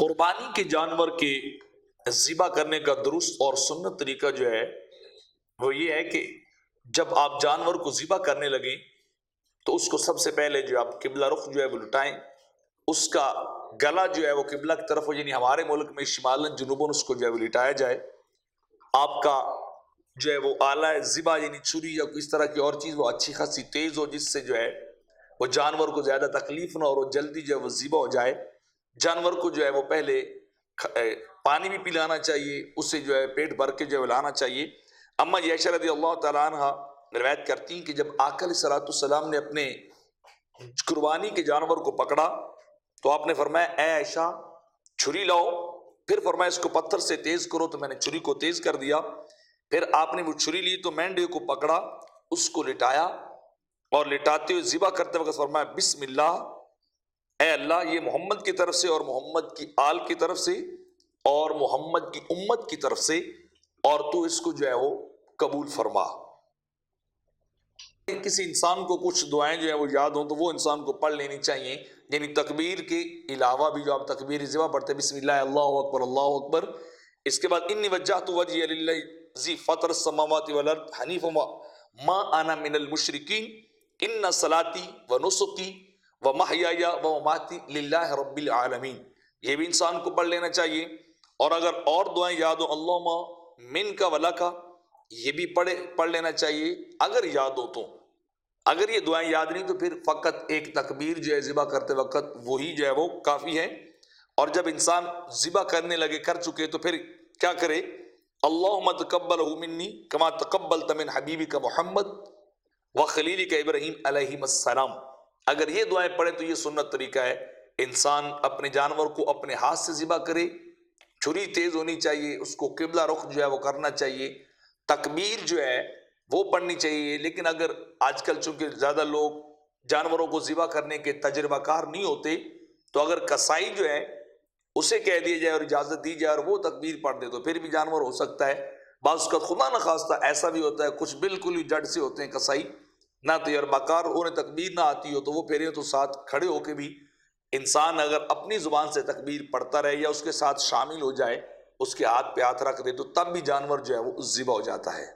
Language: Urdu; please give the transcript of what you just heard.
قربانی کے جانور کے ذبح کرنے کا درست اور سنت طریقہ جو ہے وہ یہ ہے کہ جب آپ جانور کو ذبح کرنے لگیں تو اس کو سب سے پہلے جو آپ قبلہ رخ جو ہے وہ لٹائیں، اس کا گلا جو ہے وہ قبلہ کی طرف ہو، یعنی ہمارے ملک میں شمالاً جنوباً اس کو جو ہے وہ لٹایا جائے۔ آپ کا جو ہے وہ آلہ ذبح یعنی چھری یا کس طرح کی اور چیز وہ اچھی خاصی تیز ہو، جس سے جو ہے وہ جانور کو زیادہ تکلیف نہ ہو اور جلدی جو ہے وہ ذبح ہو جائے۔ جانور کو جو ہے وہ پہلے پانی بھی پلانا چاہیے، اسے جو ہے پیٹ بھر کے جو ہے لانا چاہیے۔ اما عائشہ رضی اللہ تعالیٰ عنہ روایت کرتی ہیں کہ جب آقا علیہ السلام نے اپنے قربانی کے جانور کو پکڑا تو آپ نے فرمایا اے عائشہ چھری لاؤ، پھر فرمایا اس کو پتھر سے تیز کرو، تو میں نے چھری کو تیز کر دیا۔ پھر آپ نے وہ چھری لی تو مینڈے کو پکڑا، اس کو لٹایا اور لٹاتے ہوئے ذبح کرتے وقت فرمایا بسم اللہ، اے اللہ یہ محمد کی طرف سے اور محمد کی آل کی طرف سے اور محمد کی امت کی طرف سے، اور تو اس کو جو ہے وہ قبول فرما۔ کسی انسان کو کچھ دعائیں جو ہیں وہ یاد ہوں تو وہ انسان کو پڑھ لینی چاہیے، یعنی تکبیر کے علاوہ بھی جو آپ تکبیر ذبح پڑھتے ہیں بسم اللہ اللہ اکبر اللہ اکبر، اس کے بعد انی وجہت وجہی للہ ذی فطر السماوات والارض حنیفا ما انا من المشرکین ان صلاتی و نسکی و محیای و مماتی للہ رب العالمین، یہ بھی انسان کو پڑھ لینا چاہیے۔ اور اگر اور دعائیں یاد ہوں اللہم من کا ولا کا، یہ بھی پڑھ لینا چاہیے اگر یاد ہو تو۔ اگر یہ دعائیں یاد نہیں تو پھر فقط ایک تکبیر جو ہے ذبح کرتے وقت وہی جو ہے وہ کافی ہے۔ اور جب انسان ذبح کرنے لگے کر چکے تو پھر کیا کرے؟ اللہم تقبلہ منی کما تقبلت من حبیبک محمد وخلیلک ابراہیم علیہ السلام۔ اگر یہ دعائیں پڑھیں تو یہ سنت طریقہ ہے، انسان اپنے جانور کو اپنے ہاتھ سے ذبح کرے، چھری تیز ہونی چاہیے، اس کو قبلہ رخ جو ہے وہ کرنا چاہیے، تکبیر جو ہے وہ پڑھنی چاہیے۔ لیکن اگر آج کل چونکہ زیادہ لوگ جانوروں کو ذبح کرنے کے تجربہ کار نہیں ہوتے، تو اگر کسائی جو ہے اسے کہہ دیا جائے اور اجازت دی جائے اور وہ تکبیر پڑھ دے تو پھر بھی جانور ہو سکتا ہے۔ بعض کا خدا نخواستہ ایسا بھی ہوتا ہے، کچھ بالکل ہی جڑ سے ہوتے ہیں کسائی، نہ تجربہ کار، انہیں تکبیر نہ آتی ہو تو وہ پھر تو ساتھ کھڑے ہو کے بھی انسان اگر اپنی زبان سے تکبیر پڑھتا رہے یا اس کے ساتھ شامل ہو جائے، اس کے ہاتھ پہ ہاتھ رکھ دے تو تب بھی جانور جو ہے وہ ذبح ہو جاتا ہے۔